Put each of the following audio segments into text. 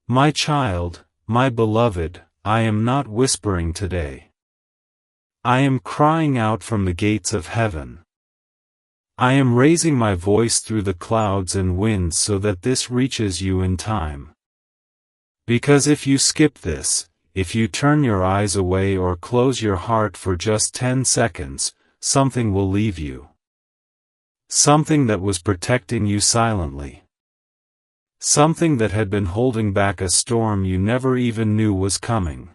My child, my beloved, I am not whispering today. I am crying out from the gates of heaven. I am raising my voice through the clouds and winds so that this reaches you in time. Because if you skip this, if you turn your eyes away or close your heart for just 10 seconds, something will leave you. Something that was protecting you silently. Something that had been holding back a storm you never even knew was coming.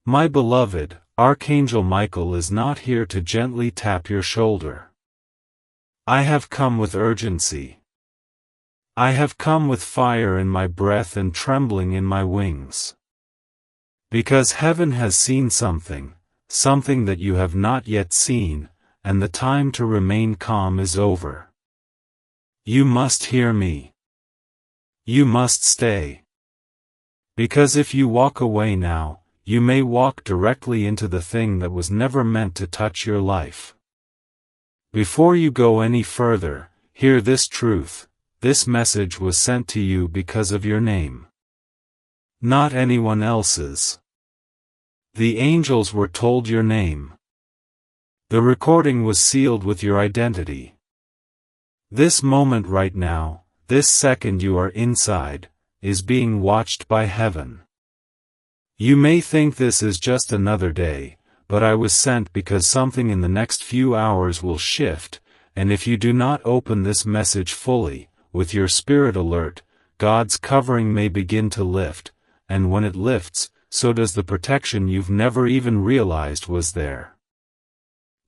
My beloved, Archangel Michael is not here to gently tap your shoulder. I have come with urgency. I have come with fire in my breath and trembling in my wings. Because heaven has seen something that you have not yet seen, and the time to remain calm is over. You must hear me. You must stay. Because if you walk away now, you may walk directly into the thing that was never meant to touch your life. Before you go any further, hear this truth: this message was sent to you because of your name. Not anyone else's. The angels were told your name. The recording was sealed with your identity. This moment right now, this second you are inside, is being watched by heaven. You may think this is just another day, but I was sent because something in the next few hours will shift, and if you do not open this message fully, with your spirit alert, God's covering may begin to lift, and when it lifts, so does the protection you've never even realized was there.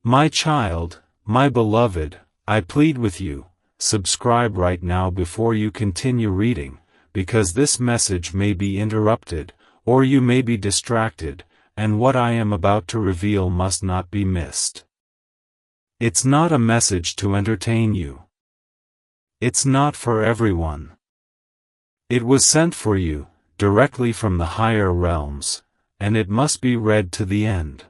My child, my beloved, I plead with you, subscribe right now before you continue reading, because this message may be interrupted, or you may be distracted, and what I am about to reveal must not be missed. It's not a message to entertain you. It's not for everyone. It was sent for you, directly from the higher realms, and it must be read to the end.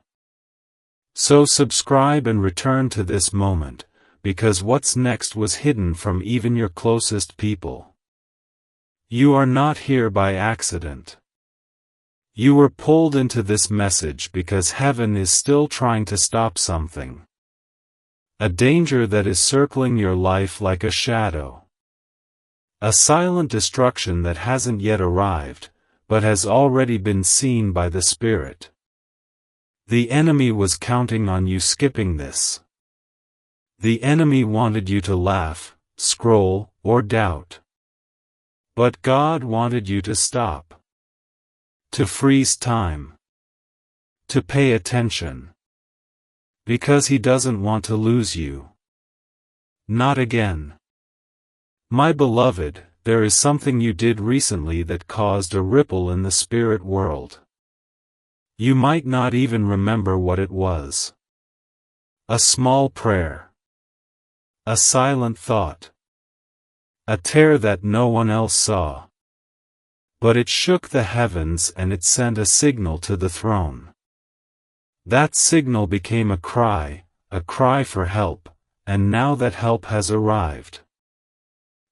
So subscribe and return to this moment, because what's next was hidden from even your closest people. You are not here by accident. You were pulled into this message because heaven is still trying to stop something. A danger that is circling your life like a shadow. A silent destruction that hasn't yet arrived, but has already been seen by the Spirit. The enemy was counting on you skipping this. The enemy wanted you to laugh, scroll, or doubt. But God wanted you to stop. To freeze time. To pay attention. Because He doesn't want to lose you. Not again. My beloved, there is something you did recently that caused a ripple in the spirit world. You might not even remember what it was. A small prayer. A silent thought. A tear that no one else saw. But it shook the heavens and it sent a signal to the throne. That signal became a cry for help, and now that help has arrived.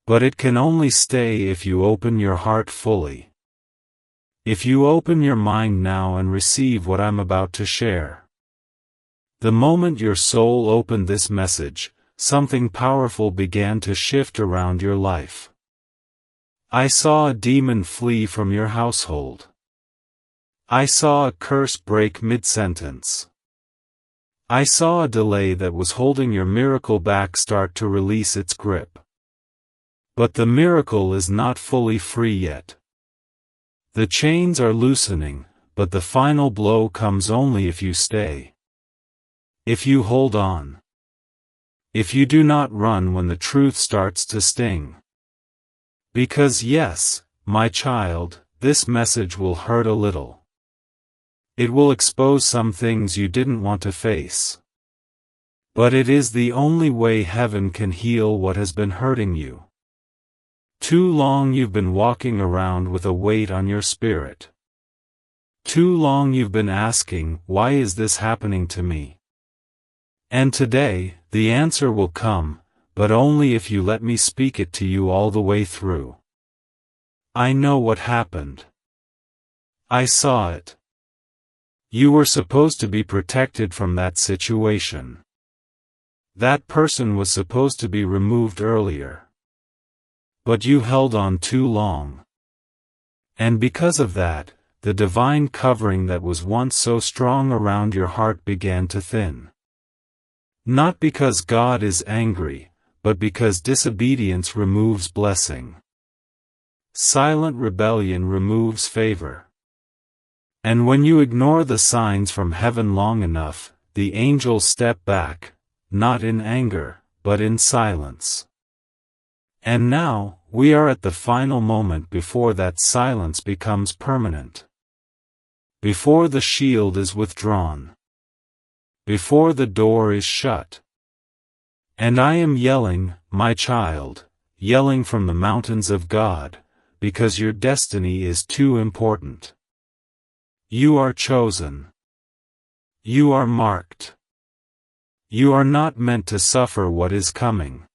But it can only stay if you open your heart fully. If you open your mind now and receive what I'm about to share. The moment your soul opened this message, something powerful began to shift around your life. I saw a demon flee from your household. I saw a curse break mid-sentence. I saw a delay that was holding your miracle back start to release its grip. But the miracle is not fully free yet. The chains are loosening, but the final blow comes only if you stay. If you hold on. If you do not run when the truth starts to sting. Because yes, my child, this message will hurt a little. It will expose some things you didn't want to face. But it is the only way heaven can heal what has been hurting you. Too long you've been walking around with a weight on your spirit. Too long you've been asking, why is this happening to me? And today, the answer will come, but only if you let me speak it to you all the way through. I know what happened. I saw it. You were supposed to be protected from that situation. That person was supposed to be removed earlier. But you held on too long. And because of that, the divine covering that was once so strong around your heart began to thin. Not because God is angry, but because disobedience removes blessing. Silent rebellion removes favor. And when you ignore the signs from heaven long enough, the angels step back, not in anger, but in silence. And now, we are at the final moment before that silence becomes permanent. Before the shield is withdrawn. Before the door is shut. And I am yelling, my child, yelling from the mountains of God, because your destiny is too important. You are chosen. You are marked. You are not meant to suffer what is coming.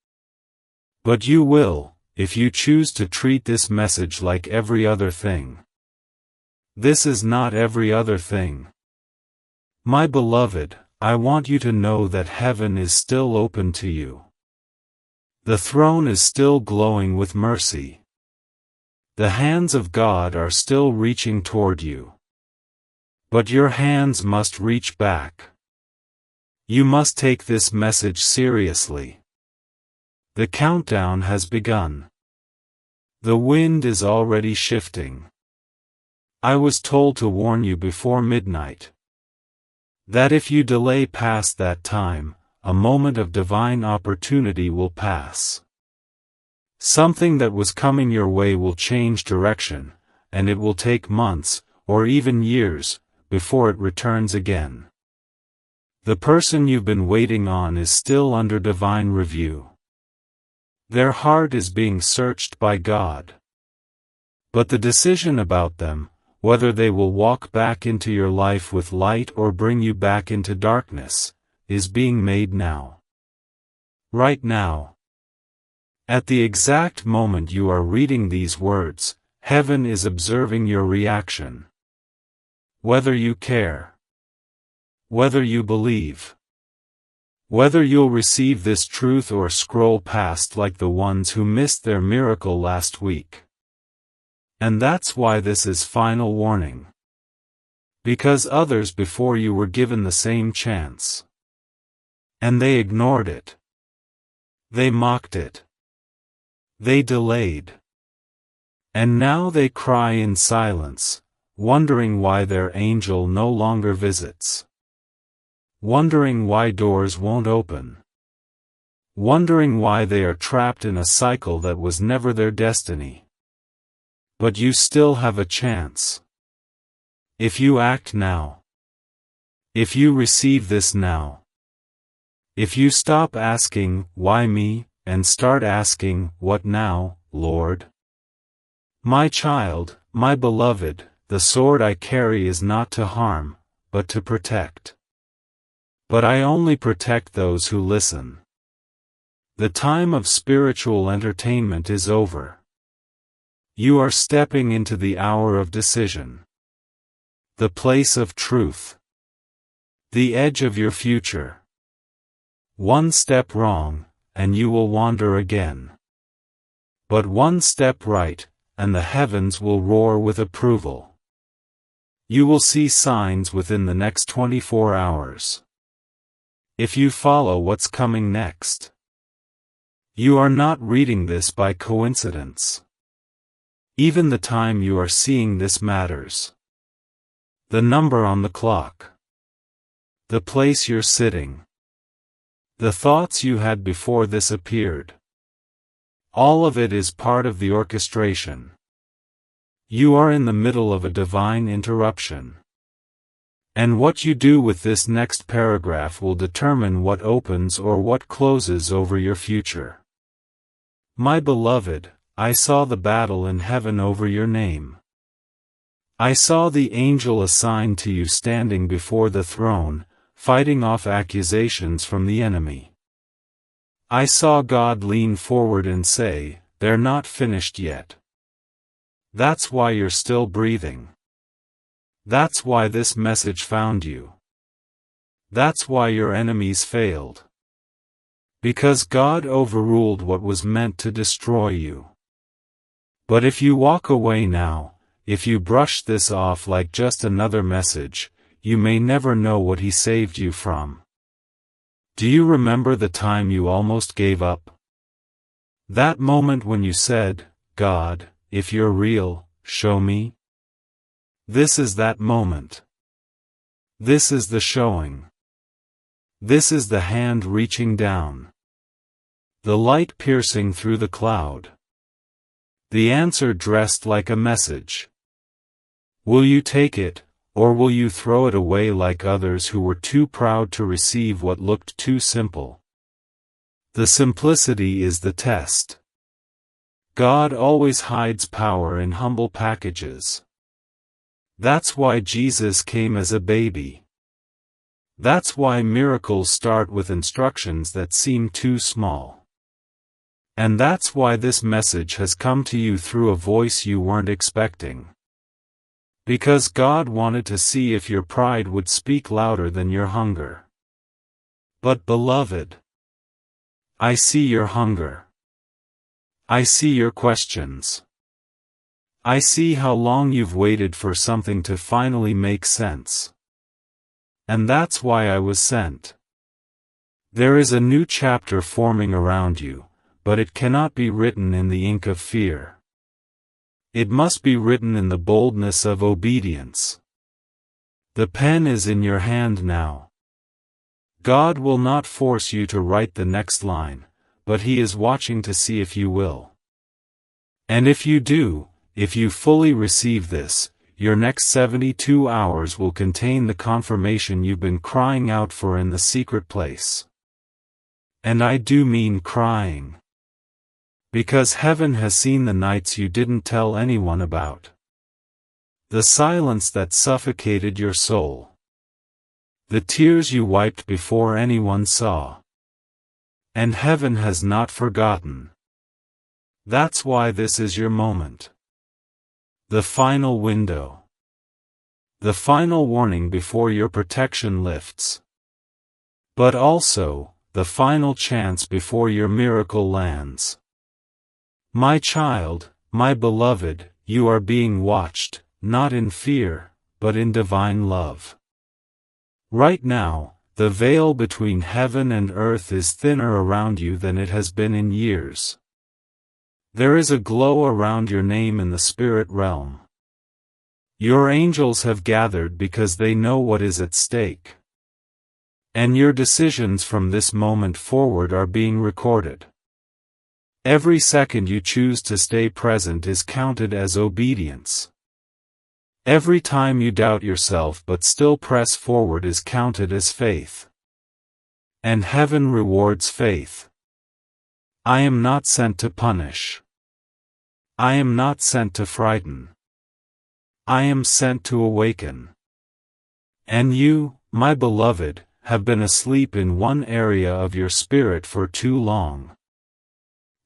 But you will, if you choose to treat this message like every other thing. This is not every other thing. My beloved, I want you to know that heaven is still open to you. The throne is still glowing with mercy. The hands of God are still reaching toward you. But your hands must reach back. You must take this message seriously. The countdown has begun. The wind is already shifting. I was told to warn you before midnight. That if you delay past that time, a moment of divine opportunity will pass. Something that was coming your way will change direction, and it will take months, or even years, before it returns again. The person you've been waiting on is still under divine review. Their heart is being searched by God. But the decision about them, whether they will walk back into your life with light or bring you back into darkness, is being made now. Right now. At the exact moment you are reading these words, heaven is observing your reaction. Whether you care. Whether you believe. Whether you'll receive this truth or scroll past like the ones who missed their miracle last week. And that's why this is final warning. Because others before you were given the same chance. And they ignored it. They mocked it. They delayed. And now they cry in silence, wondering why their angel no longer visits. Wondering why doors won't open. Wondering why they are trapped in a cycle that was never their destiny. But you still have a chance. If you act now. If you receive this now. If you stop asking, why me, and start asking, what now, Lord? My child, my beloved, the sword I carry is not to harm, but to protect. But I only protect those who listen. The time of spiritual entertainment is over. You are stepping into the hour of decision. The place of truth. The edge of your future. One step wrong, and you will wander again. But one step right, and the heavens will roar with approval. You will see signs within the next 24 hours. If you follow what's coming next. You are not reading this by coincidence. Even the time you are seeing this matters. The number on the clock. The place you're sitting. The thoughts you had before this appeared. All of it is part of the orchestration. You are in the middle of a divine interruption. And what you do with this next paragraph will determine what opens or what closes over your future. My beloved, I saw the battle in heaven over your name. I saw the angel assigned to you standing before the throne, fighting off accusations from the enemy. I saw God lean forward and say, "They're not finished yet. That's why you're still breathing. That's why this message found you. That's why your enemies failed. Because God overruled what was meant to destroy you. But if you walk away now, if you brush this off like just another message, you may never know what He saved you from. Do you remember the time you almost gave up? That moment when you said, "God, if you're real, show me"? This is that moment. This is the showing. This is the hand reaching down. The light piercing through the cloud. The answer dressed like a message. Will you take it, or will you throw it away like others who were too proud to receive what looked too simple? The simplicity is the test. God always hides power in humble packages. That's why Jesus came as a baby. That's why miracles start with instructions that seem too small. And that's why this message has come to you through a voice you weren't expecting. Because God wanted to see if your pride would speak louder than your hunger. But beloved, I see your hunger. I see your questions. I see how long you've waited for something to finally make sense. And that's why I was sent. There is a new chapter forming around you, but it cannot be written in the ink of fear. It must be written in the boldness of obedience. The pen is in your hand now. God will not force you to write the next line, but He is watching to see if you will. And if you do, if you fully receive this, your next 72 hours will contain the confirmation you've been crying out for in the secret place. And I do mean crying. Because heaven has seen the nights you didn't tell anyone about. The silence that suffocated your soul. The tears you wiped before anyone saw. And heaven has not forgotten. That's why this is your moment. The final window. The final warning before your protection lifts. But also, the final chance before your miracle lands. My child, my beloved, you are being watched, not in fear, but in divine love. Right now, the veil between heaven and earth is thinner around you than it has been in years. There is a glow around your name in the spirit realm. Your angels have gathered because they know what is at stake. And your decisions from this moment forward are being recorded. Every second you choose to stay present is counted as obedience. Every time you doubt yourself but still press forward is counted as faith. And heaven rewards faith. I am not sent to punish. I am not sent to frighten. I am sent to awaken. And you, my beloved, have been asleep in one area of your spirit for too long.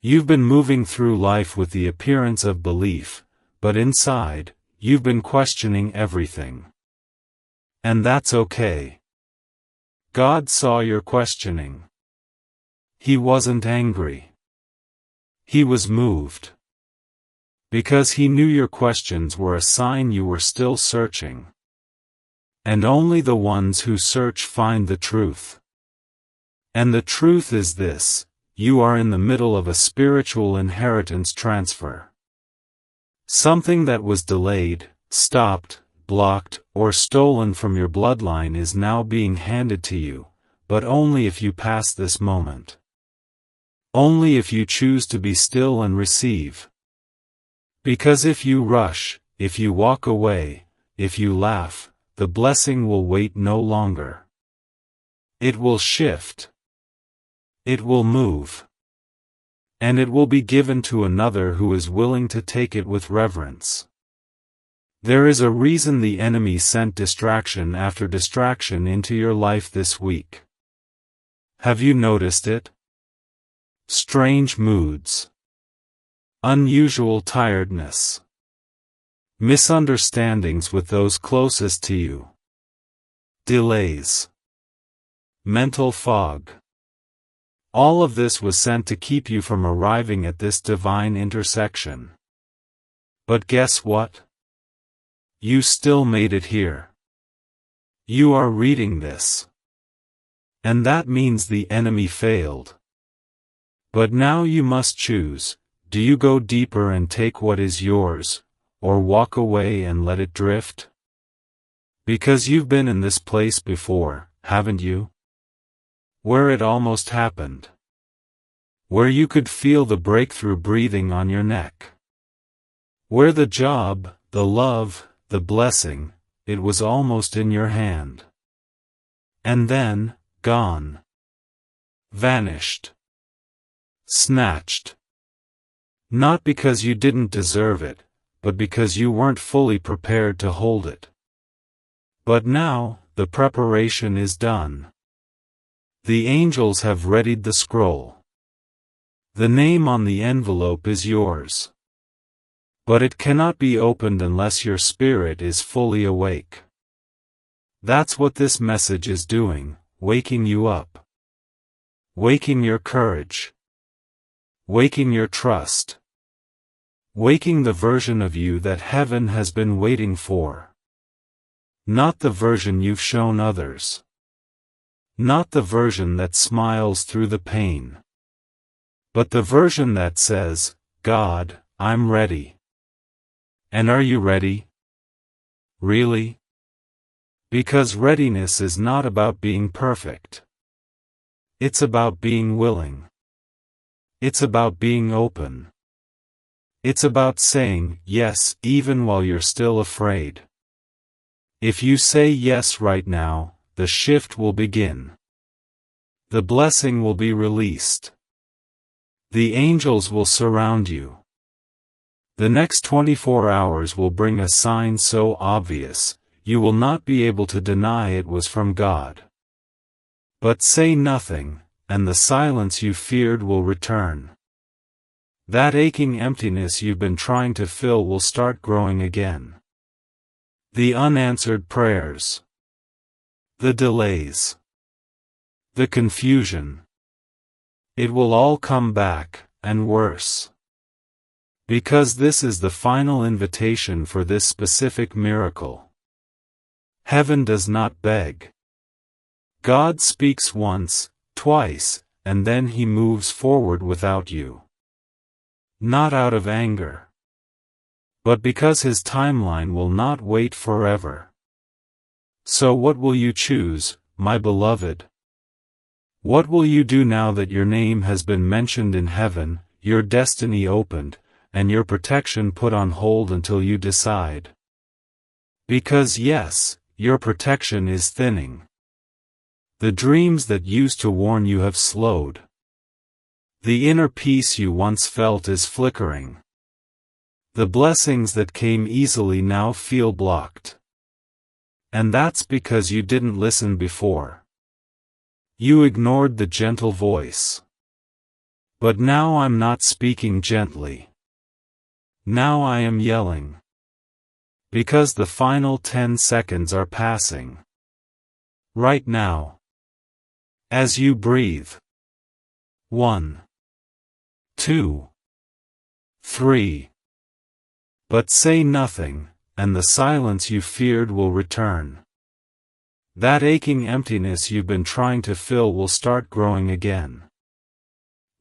You've been moving through life with the appearance of belief, but inside, you've been questioning everything. And that's okay. God saw your questioning. He wasn't angry. He was moved. Because He knew your questions were a sign you were still searching. And only the ones who search find the truth. And the truth is this: you are in the middle of a spiritual inheritance transfer. Something that was delayed, stopped, blocked, or stolen from your bloodline is now being handed to you, but only if you pass this moment. Only if you choose to be still and receive. Because if you rush, if you walk away, if you laugh, the blessing will wait no longer. It will shift. It will move. And it will be given to another who is willing to take it with reverence. There is a reason the enemy sent distraction after distraction into your life this week. Have you noticed it? Strange moods. Unusual tiredness. Misunderstandings with those closest to you. Delays. Mental fog. All of this was sent to keep you from arriving at this divine intersection. But guess what? You still made it here. You are reading this. And that means the enemy failed. But now you must choose, do you go deeper and take what is yours, or walk away and let it drift? Because you've been in this place before, haven't you? Where it almost happened. Where you could feel the breakthrough breathing on your neck. Where the job, the love, the blessing, it was almost in your hand. And then, gone. Vanished. Snatched. Not because you didn't deserve it, but because you weren't fully prepared to hold it. But now, the preparation is done. The angels have readied the scroll. The name on the envelope is yours. But it cannot be opened unless your spirit is fully awake. That's what this message is doing, waking you up. Waking your courage. Waking your trust. Waking the version of you that heaven has been waiting for. Not the version you've shown others. Not the version that smiles through the pain. But the version that says, God, I'm ready. And are you ready? Really? Because readiness is not about being perfect. It's about being willing. It's about being open. It's about saying yes even while you're still afraid. If you say yes right now, the shift will begin. The blessing will be released. The angels will surround you. The next 24 hours will bring a sign so obvious, you will not be able to deny it was from God. But say nothing, and the silence you feared will return. That aching emptiness you've been trying to fill will start growing again. The unanswered prayers. The delays. The confusion. It will all come back, and worse. Because this is the final invitation for this specific miracle. Heaven does not beg. God speaks once, twice, and then he moves forward without you. Not out of anger. But because his timeline will not wait forever. So what will you choose, my beloved? What will you do now that your name has been mentioned in heaven, your destiny opened, and your protection put on hold until you decide? Because yes, your protection is thinning. The dreams that used to warn you have slowed. The inner peace you once felt is flickering. The blessings that came easily now feel blocked. And that's because you didn't listen before. You ignored the gentle voice. But now I'm not speaking gently. Now I am yelling. Because the final 10 seconds are passing. Right now. As you breathe. 1, 2, 3. But say nothing, and the silence you feared will return. That aching emptiness you've been trying to fill will start growing again.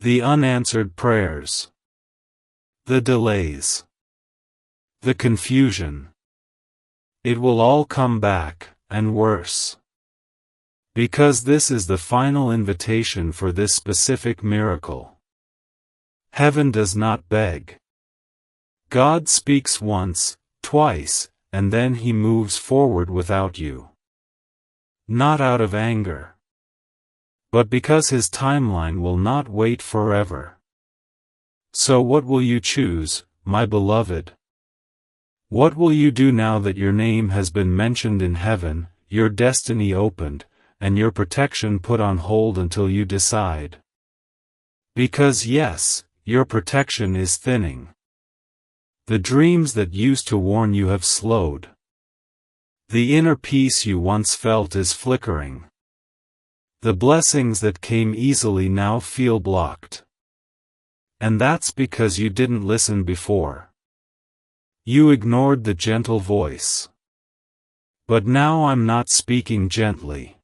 The unanswered prayers. The delays. The confusion. It will all come back, and worse. Because this is the final invitation for this specific miracle. Heaven does not beg. God speaks once, twice, and then he moves forward without you. Not out of anger. But because his timeline will not wait forever. So what will you choose, my beloved? What will you do now that your name has been mentioned in heaven, your destiny opened, and your protection put on hold until you decide? Because yes, your protection is thinning. The dreams that used to warn you have slowed. The inner peace you once felt is flickering. The blessings that came easily now feel blocked. And that's because you didn't listen before. You ignored the gentle voice. But now I'm not speaking gently.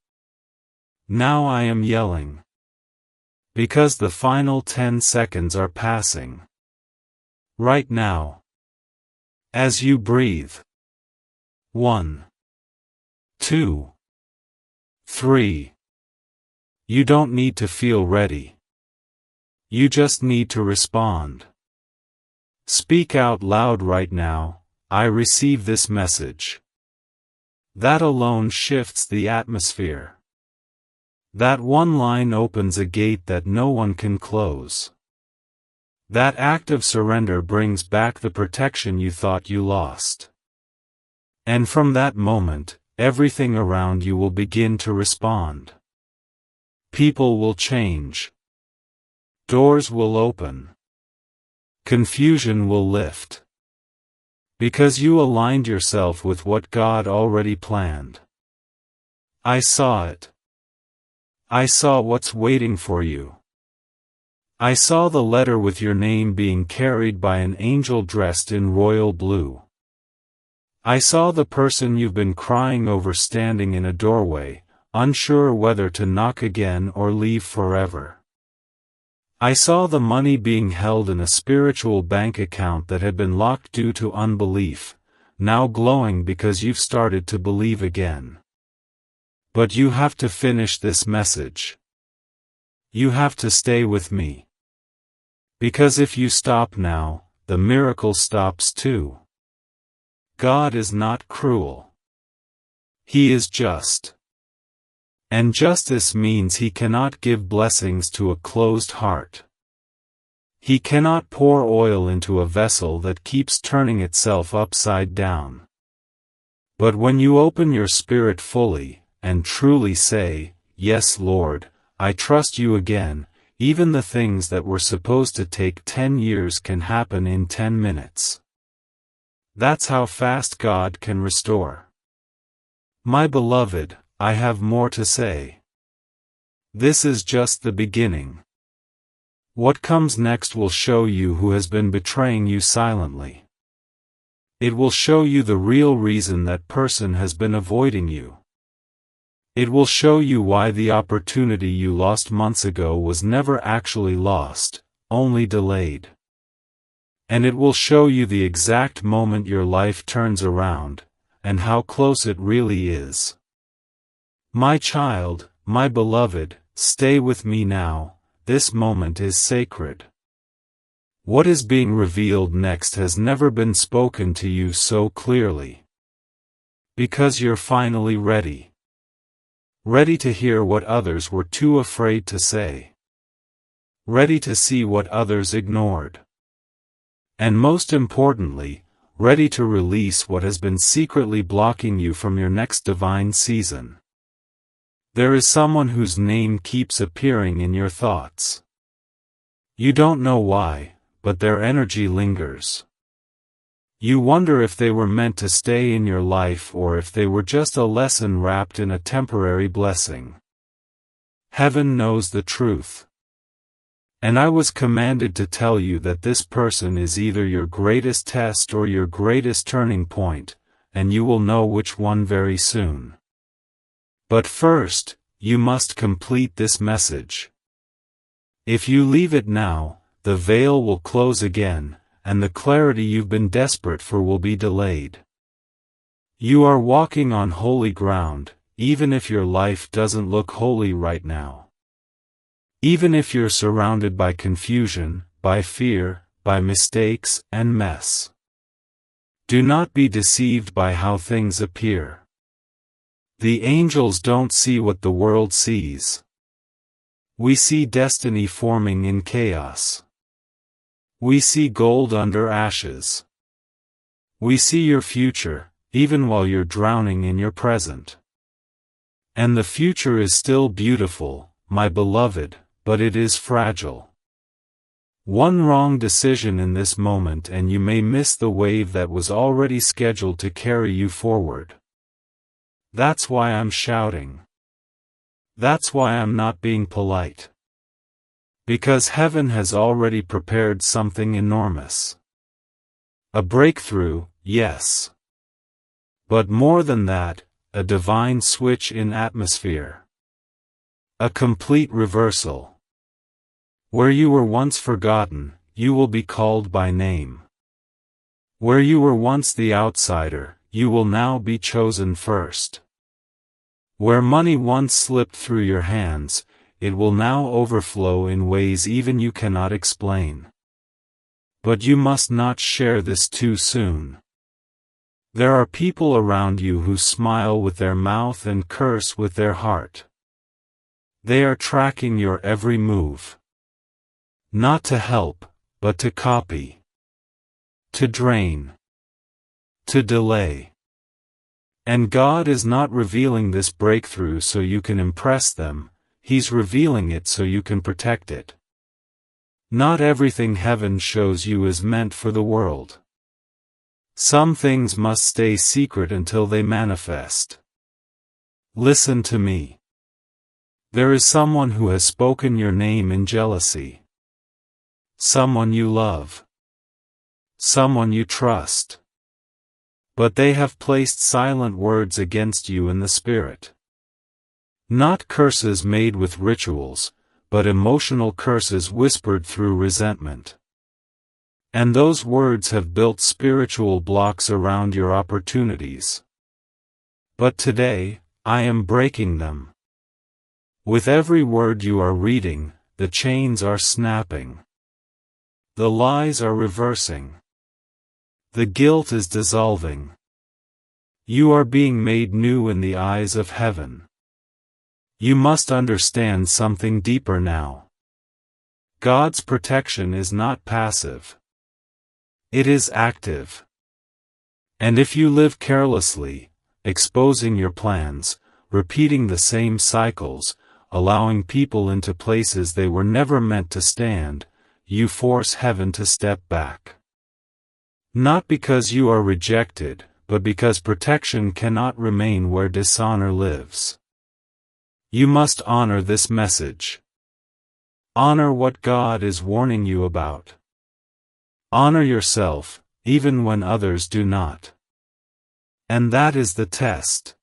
Now I am yelling. Because the final 10 seconds are passing. Right now. As you breathe. 1, 2, 3. You don't need to feel ready. You just need to respond. Speak out loud right now, I receive this message. That alone shifts the atmosphere. That one line opens a gate that no one can close. That act of surrender brings back the protection you thought you lost. And from that moment, everything around you will begin to respond. People will change. Doors will open. Confusion will lift. Because you aligned yourself with what God already planned. I saw it. I saw what's waiting for you. I saw the letter with your name being carried by an angel dressed in royal blue. I saw the person you've been crying over standing in a doorway, unsure whether to knock again or leave forever. I saw the money being held in a spiritual bank account that had been locked due to unbelief, now glowing because you've started to believe again. But you have to finish this message. You have to stay with me. Because if you stop now, the miracle stops too. God is not cruel. He is just. And justice means He cannot give blessings to a closed heart. He cannot pour oil into a vessel that keeps turning itself upside down. But when you open your spirit fully, and truly say, "Yes, Lord, I trust you again," even the things that were supposed to take 10 years can happen in 10 minutes. That's how fast God can restore. My beloved, I have more to say. This is just the beginning. What comes next will show you who has been betraying you silently. It will show you the real reason that person has been avoiding you. It will show you why the opportunity you lost months ago was never actually lost, only delayed. And it will show you the exact moment your life turns around, and how close it really is. My child, my beloved, stay with me now, this moment is sacred. What is being revealed next has never been spoken to you so clearly. Because you're finally ready. Ready to hear what others were too afraid to say. Ready to see what others ignored. And most importantly, ready to release what has been secretly blocking you from your next divine season. There is someone whose name keeps appearing in your thoughts. You don't know why, but their energy lingers. You wonder if they were meant to stay in your life or if they were just a lesson wrapped in a temporary blessing. Heaven knows the truth. And I was commanded to tell you that this person is either your greatest test or your greatest turning point, and you will know which one very soon. But first, you must complete this message. If you leave it now, the veil will close again, and the clarity you've been desperate for will be delayed. You are walking on holy ground, even if your life doesn't look holy right now. Even if you're surrounded by confusion, by fear, by mistakes, and mess. Do not be deceived by how things appear. The angels don't see what the world sees. We see destiny forming in chaos. We see gold under ashes. We see your future, even while you're drowning in your present. And the future is still beautiful, my beloved, but it is fragile. One wrong decision in this moment and you may miss the wave that was already scheduled to carry you forward. That's why I'm shouting. That's why I'm not being polite. Because heaven has already prepared something enormous. A breakthrough, yes. But more than that, a divine switch in atmosphere. A complete reversal. Where you were once forgotten, you will be called by name. Where you were once the outsider, you will now be chosen first. Where money once slipped through your hands, it will now overflow in ways even you cannot explain. But you must not share this too soon. There are people around you who smile with their mouth and curse with their heart. They are tracking your every move. Not to help, but to copy. To drain. To delay. And God is not revealing this breakthrough so you can impress them, He's revealing it so you can protect it. Not everything heaven shows you is meant for the world. Some things must stay secret until they manifest. Listen to me. There is someone who has spoken your name in jealousy. Someone you love. Someone you trust. But they have placed silent words against you in the spirit. Not curses made with rituals, but emotional curses whispered through resentment. And those words have built spiritual blocks around your opportunities. But today, I am breaking them. With every word you are reading, the chains are snapping. The lies are reversing. The guilt is dissolving. You are being made new in the eyes of heaven. You must understand something deeper now. God's protection is not passive. It is active. And if you live carelessly, exposing your plans, repeating the same cycles, allowing people into places they were never meant to stand, you force heaven to step back. Not because you are rejected, but because protection cannot remain where dishonor lives. You must honor this message. Honor what God is warning you about. Honor yourself, even when others do not. And that is the test.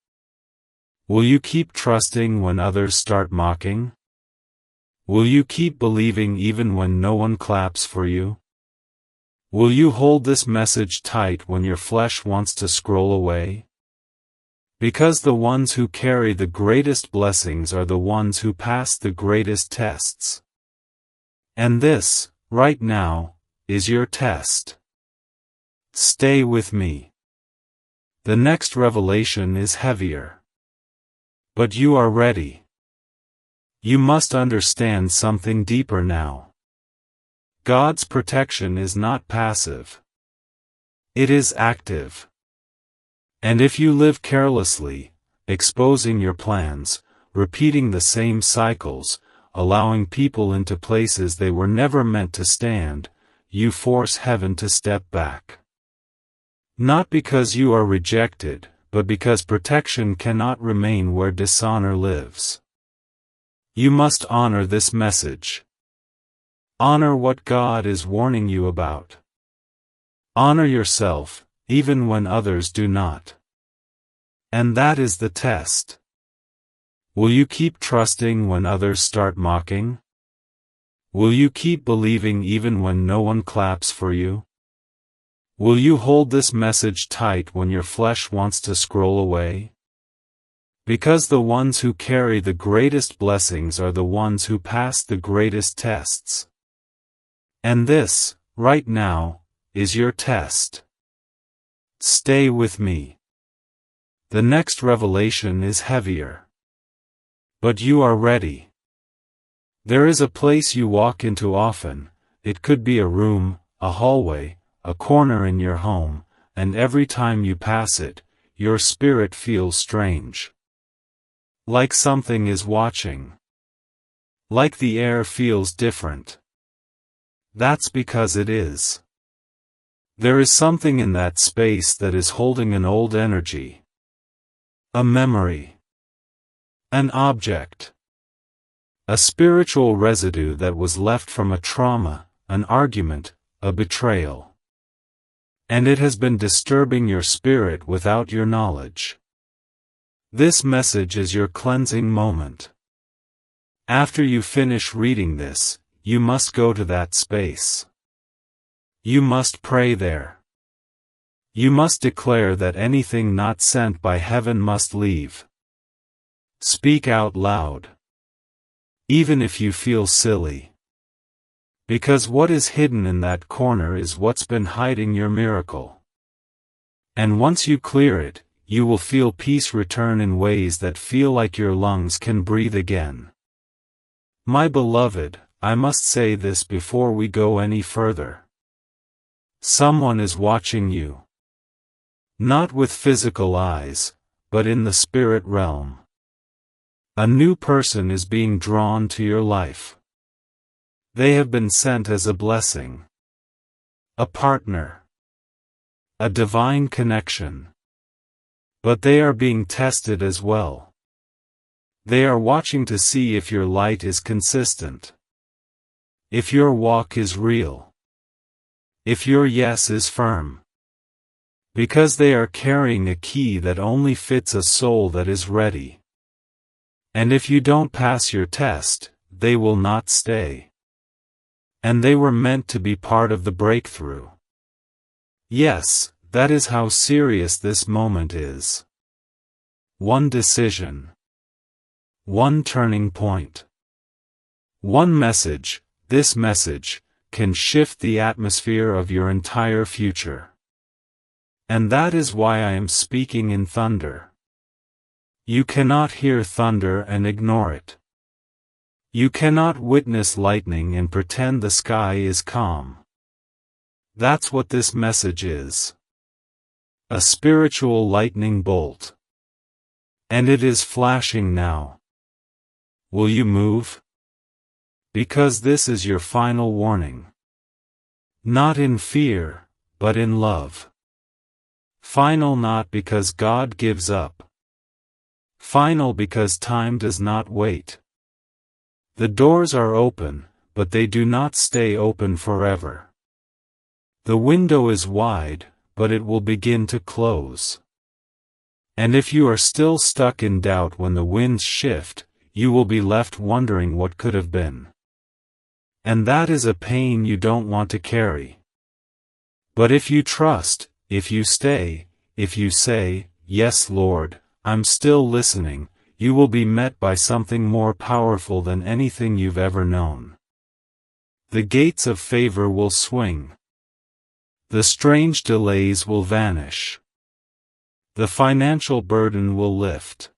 Will you keep trusting when others start mocking? Will you keep believing even when no one claps for you? Will you hold this message tight when your flesh wants to scroll away? Because the ones who carry the greatest blessings are the ones who pass the greatest tests. And this, right now, is your test. Stay with me. The next revelation is heavier. But you are ready. You must understand something deeper now. God's protection is not passive. It is active. And if you live carelessly, exposing your plans, repeating the same cycles, allowing people into places they were never meant to stand, you force heaven to step back. Not because you are rejected, but because protection cannot remain where dishonor lives. You must honor this message. Honor what God is warning you about. Honor yourself, even when others do not. And that is the test. Will you keep trusting when others start mocking? Will you keep believing even when no one claps for you? Will you hold this message tight when your flesh wants to scroll away? Because the ones who carry the greatest blessings are the ones who pass the greatest tests. And this, right now, is your test. Stay with me. The next revelation is heavier. But you are ready. There is a place you walk into often. It could be a room, a hallway, a corner in your home, and every time you pass it, your spirit feels strange. Like something is watching. Like the air feels different. That's because it is. There is something in that space that is holding an old energy. A memory. An object. A spiritual residue that was left from a trauma, an argument, a betrayal. And it has been disturbing your spirit without your knowledge. This message is your cleansing moment. After you finish reading this, you must go to that space. You must pray there. You must declare that anything not sent by heaven must leave. Speak out loud. Even if you feel silly. Because what is hidden in that corner is what's been hiding your miracle. And once you clear it, you will feel peace return in ways that feel like your lungs can breathe again. My beloved, I must say this before we go any further. Someone is watching you. Not with physical eyes, but in the spirit realm. A new person is being drawn to your life. They have been sent as a blessing. A partner. A divine connection. But they are being tested as well. They are watching to see if your light is consistent. If your walk is real. If your yes is firm. Because they are carrying a key that only fits a soul that is ready. And if you don't pass your test, they will not stay. And they were meant to be part of the breakthrough. Yes, that is how serious this moment is. One decision. One turning point. One message, this message, can shift the atmosphere of your entire future. And that is why I am speaking in thunder. You cannot hear thunder and ignore it. You cannot witness lightning and pretend the sky is calm. That's what this message is. A spiritual lightning bolt. And it is flashing now. Will you move? Because this is your final warning. Not in fear, but in love. Final not because God gives up. Final because time does not wait. The doors are open, but they do not stay open forever. The window is wide, but it will begin to close. And if you are still stuck in doubt when the winds shift, you will be left wondering what could have been. And that is a pain you don't want to carry. But if you trust, if you stay, if you say, "Yes, Lord, I'm still listening," you will be met by something more powerful than anything you've ever known. The gates of favor will swing. The strange delays will vanish. The financial burden will lift.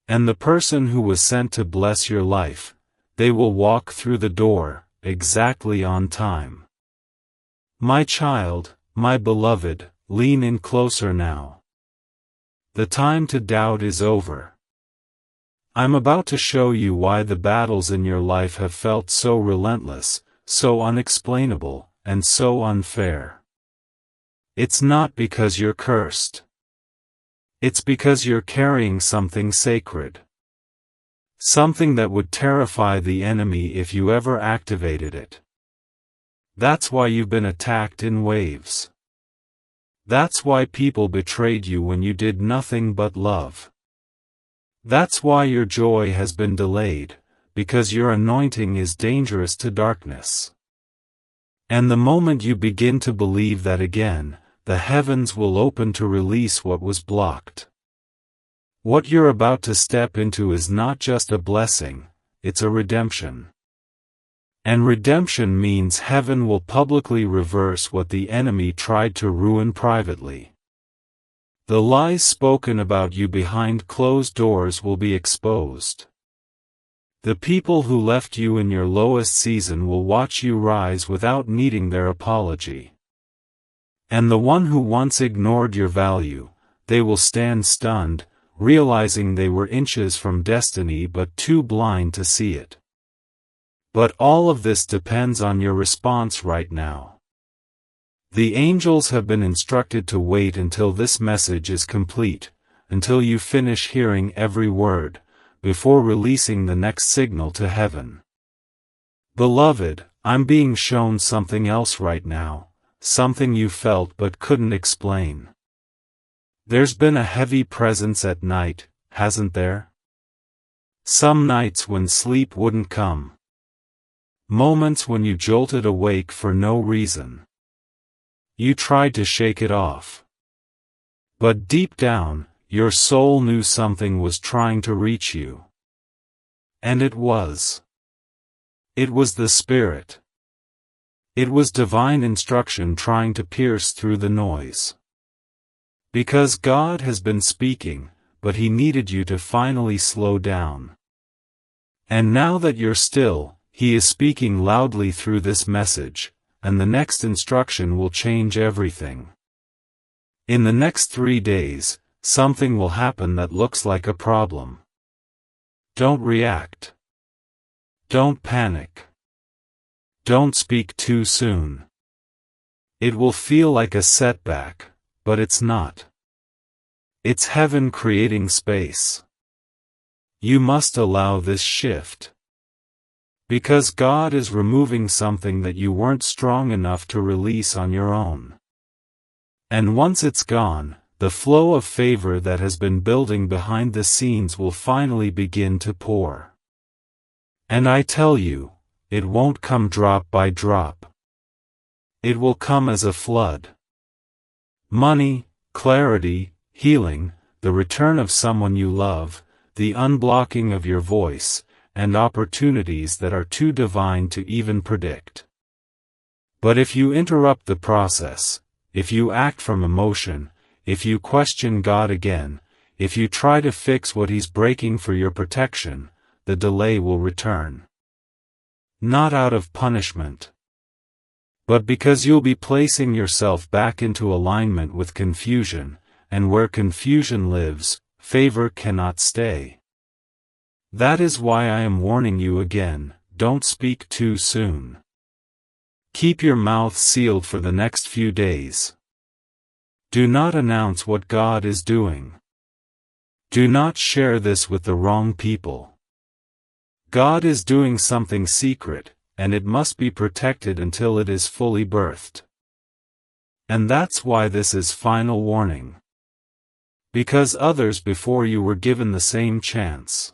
And the person who was sent to bless your life, they will walk through the door, exactly on time. My child, my beloved, lean in closer now. The time to doubt is over. I'm about to show you why the battles in your life have felt so relentless, so unexplainable, and so unfair. It's not because you're cursed. It's because you're carrying something sacred. Something that would terrify the enemy if you ever activated it. That's why you've been attacked in waves. That's why people betrayed you when you did nothing but love. That's why your joy has been delayed, because your anointing is dangerous to darkness. And the moment you begin to believe that again, the heavens will open to release what was blocked. What you're about to step into is not just a blessing, it's a redemption. And redemption means heaven will publicly reverse what the enemy tried to ruin privately. The lies spoken about you behind closed doors will be exposed. The people who left you in your lowest season will watch you rise without needing their apology. And the one who once ignored your value, they will stand stunned, realizing they were inches from destiny but too blind to see it. But all of this depends on your response right now. The angels have been instructed to wait until this message is complete, until you finish hearing every word, before releasing the next signal to heaven. Beloved, I'm being shown something else right now, something you felt but couldn't explain. There's been a heavy presence at night, hasn't there? Some nights when sleep wouldn't come. Moments when you jolted awake for no reason. You tried to shake it off. But deep down, your soul knew something was trying to reach you. And it was. It was the Spirit. It was divine instruction trying to pierce through the noise. Because God has been speaking, but He needed you to finally slow down. And now that you're still, He is speaking loudly through this message, and the next instruction will change everything. In the next 3 days, something will happen that looks like a problem. Don't react. Don't panic. Don't speak too soon. It will feel like a setback, but it's not. It's heaven creating space. You must allow this shift. Because God is removing something that you weren't strong enough to release on your own. And once it's gone, the flow of favor that has been building behind the scenes will finally begin to pour. And I tell you, it won't come drop by drop. It will come as a flood. Money, clarity, healing, the return of someone you love, the unblocking of your voice, and opportunities that are too divine to even predict. But if you interrupt the process, if you act from emotion, if you question God again, if you try to fix what He's breaking for your protection, the delay will return. Not out of punishment, but because you'll be placing yourself back into alignment with confusion, and where confusion lives, favor cannot stay. That is why I am warning you again, don't speak too soon. Keep your mouth sealed for the next few days. Do not announce what God is doing. Do not share this with the wrong people. God is doing something secret, and it must be protected until it is fully birthed. And that's why this is final warning. Because others before you were given the same chance.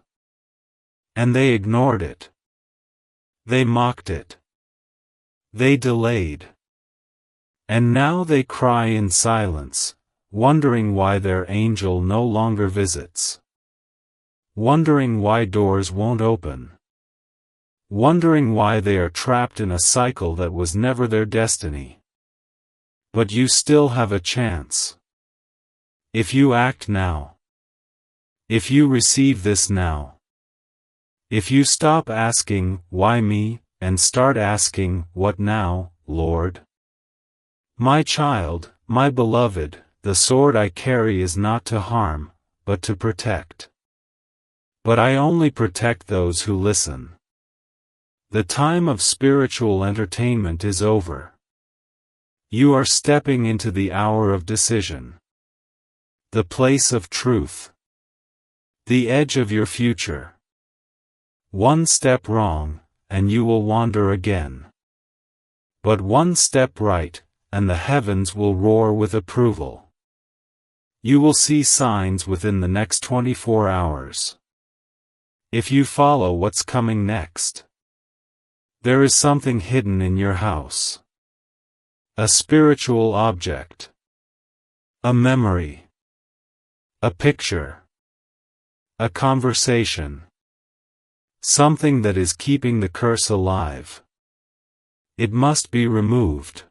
And they ignored it. They mocked it. They delayed. And now they cry in silence, wondering why their angel no longer visits. Wondering why doors won't open. Wondering why they are trapped in a cycle that was never their destiny. But you still have a chance. If you act now. If you receive this now. If you stop asking, why me, and start asking, what now, Lord? My child, my beloved, the sword I carry is not to harm, but to protect. But I only protect those who listen. The time of spiritual entertainment is over. You are stepping into the hour of decision. The place of truth. The edge of your future. One step wrong, and you will wander again. But one step right, and the heavens will roar with approval. You will see signs within the next 24 hours. If you follow what's coming next. There is something hidden in your house. A spiritual object. A memory. A picture. A conversation. Something that is keeping the curse alive. It must be removed.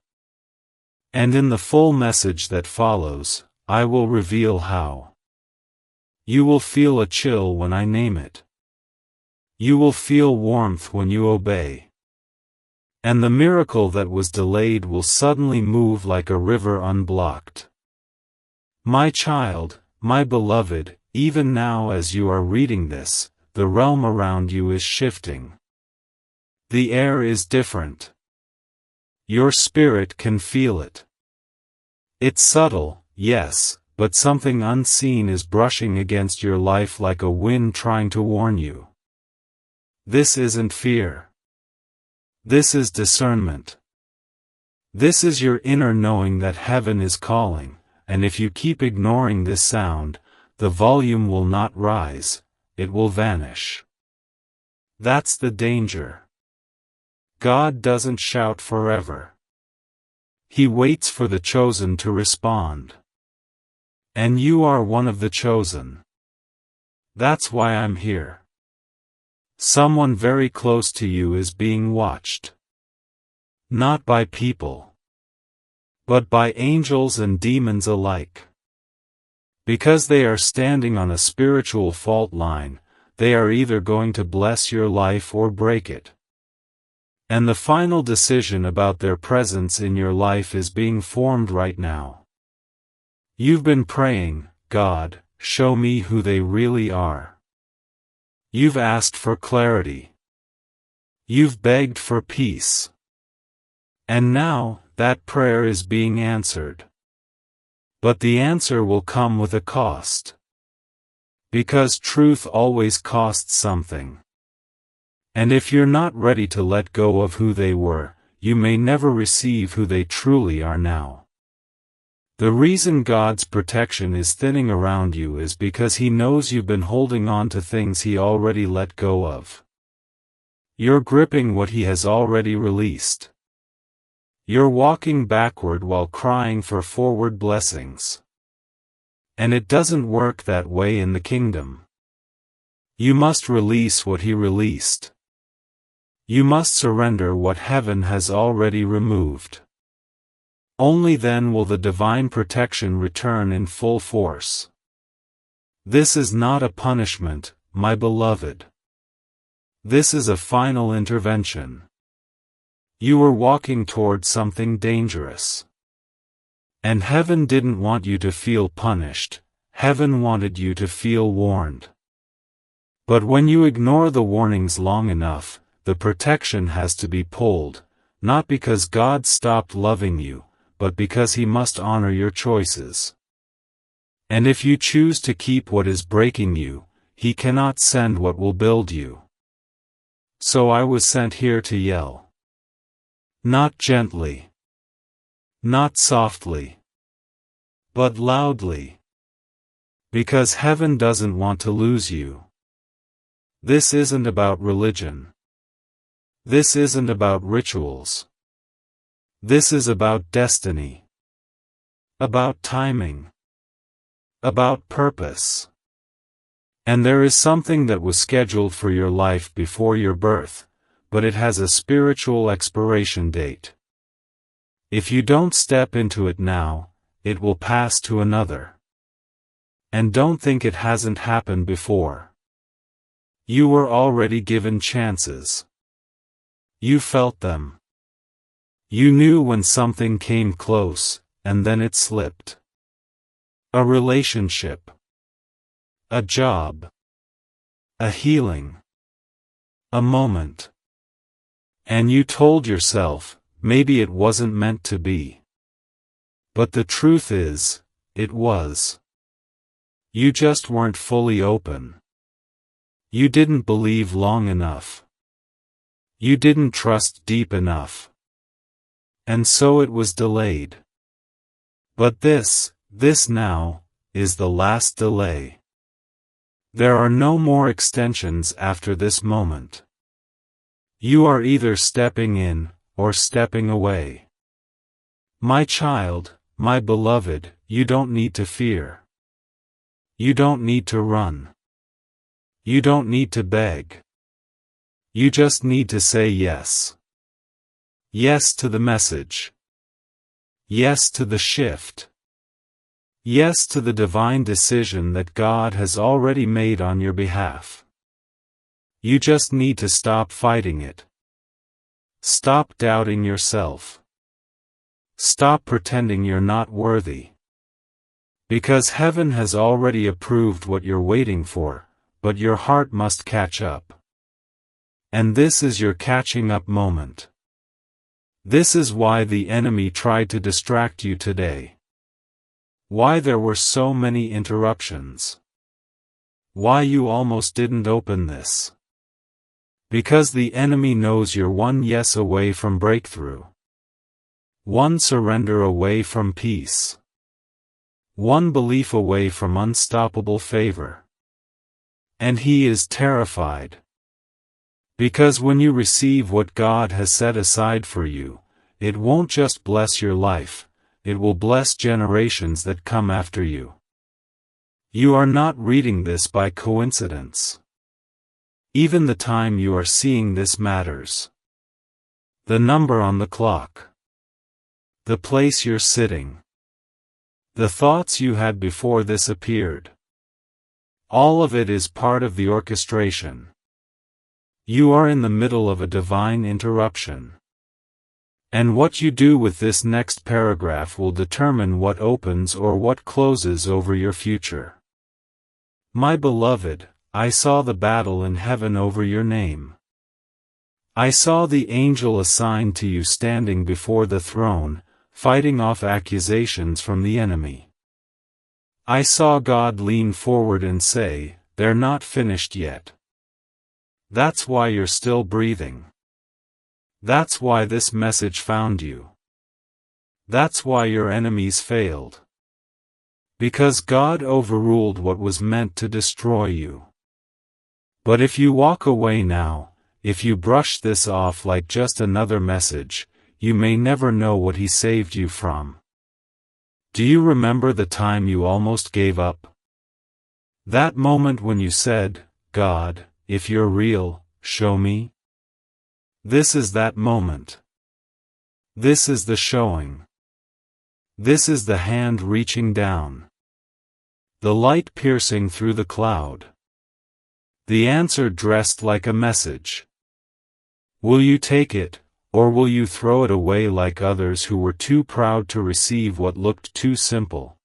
And in the full message that follows, I will reveal how. You will feel a chill when I name it. You will feel warmth when you obey. And the miracle that was delayed will suddenly move like a river unblocked. My child, my beloved, even now as you are reading this, the realm around you is shifting. The air is different. Your spirit can feel it. It's subtle, yes, but something unseen is brushing against your life like a wind trying to warn you. This isn't fear. This is discernment. This is your inner knowing that heaven is calling, and if you keep ignoring this sound, the volume will not rise, it will vanish. That's the danger. God doesn't shout forever. He waits for the chosen to respond. And you are one of the chosen. That's why I'm here. Someone very close to you is being watched. Not by people, but by angels and demons alike. Because they are standing on a spiritual fault line, they are either going to bless your life or break it. And the final decision about their presence in your life is being formed right now. You've been praying, God, show me who they really are. You've asked for clarity. You've begged for peace. And now, that prayer is being answered. But the answer will come with a cost. Because truth always costs something. And if you're not ready to let go of who they were, you may never receive who they truly are now. The reason God's protection is thinning around you is because He knows you've been holding on to things He already let go of. You're gripping what He has already released. You're walking backward while crying for forward blessings. And it doesn't work that way in the kingdom. You must release what He released. You must surrender what heaven has already removed. Only then will the divine protection return in full force. This is not a punishment, my beloved. This is a final intervention. You were walking toward something dangerous. And heaven didn't want you to feel punished, heaven wanted you to feel warned. But when you ignore the warnings long enough, the protection has to be pulled, not because God stopped loving you, but because He must honor your choices. And if you choose to keep what is breaking you, He cannot send what will build you. So I was sent here to yell. Not gently. Not softly. But loudly. Because heaven doesn't want to lose you. This isn't about religion. This isn't about rituals. This is about destiny. About timing. About purpose. And there is something that was scheduled for your life before your birth, but it has a spiritual expiration date. If you don't step into it now, it will pass to another. And don't think it hasn't happened before. You were already given chances. You felt them. You knew when something came close, and then it slipped. A relationship. A job. A healing. A moment. And you told yourself, maybe it wasn't meant to be. But the truth is, it was. You just weren't fully open. You didn't believe long enough. You didn't trust deep enough. And so it was delayed. But this now, is the last delay. There are no more extensions after this moment. You are either stepping in, or stepping away. My child, my beloved, you don't need to fear. You don't need to run. You don't need to beg. You just need to say yes. Yes to the message. Yes to the shift. Yes to the divine decision that God has already made on your behalf. You just need to stop fighting it. Stop doubting yourself. Stop pretending you're not worthy. Because heaven has already approved what you're waiting for, but your heart must catch up. And this is your catching up moment. This is why the enemy tried to distract you today. Why there were so many interruptions. Why you almost didn't open this. Because the enemy knows you're one yes away from breakthrough. One surrender away from peace. One belief away from unstoppable favor. And he is terrified. Because when you receive what God has set aside for you, it won't just bless your life, it will bless generations that come after you. You are not reading this by coincidence. Even the time you are seeing this matters. The number on the clock. The place you're sitting. The thoughts you had before this appeared. All of it is part of the orchestration. You are in the middle of a divine interruption. And what you do with this next paragraph will determine what opens or what closes over your future. My beloved, I saw the battle in heaven over your name. I saw the angel assigned to you standing before the throne, fighting off accusations from the enemy. I saw God lean forward and say, "They're not finished yet." That's why you're still breathing. That's why this message found you. That's why your enemies failed. Because God overruled what was meant to destroy you. But if you walk away now, if you brush this off like just another message, you may never know what He saved you from. Do you remember the time you almost gave up? That moment when you said, "God, if you're real, show me." This is that moment. This is the showing. This is the hand reaching down. The light piercing through the cloud. The answer dressed like a message. Will you take it, or will you throw it away like others who were too proud to receive what looked too simple?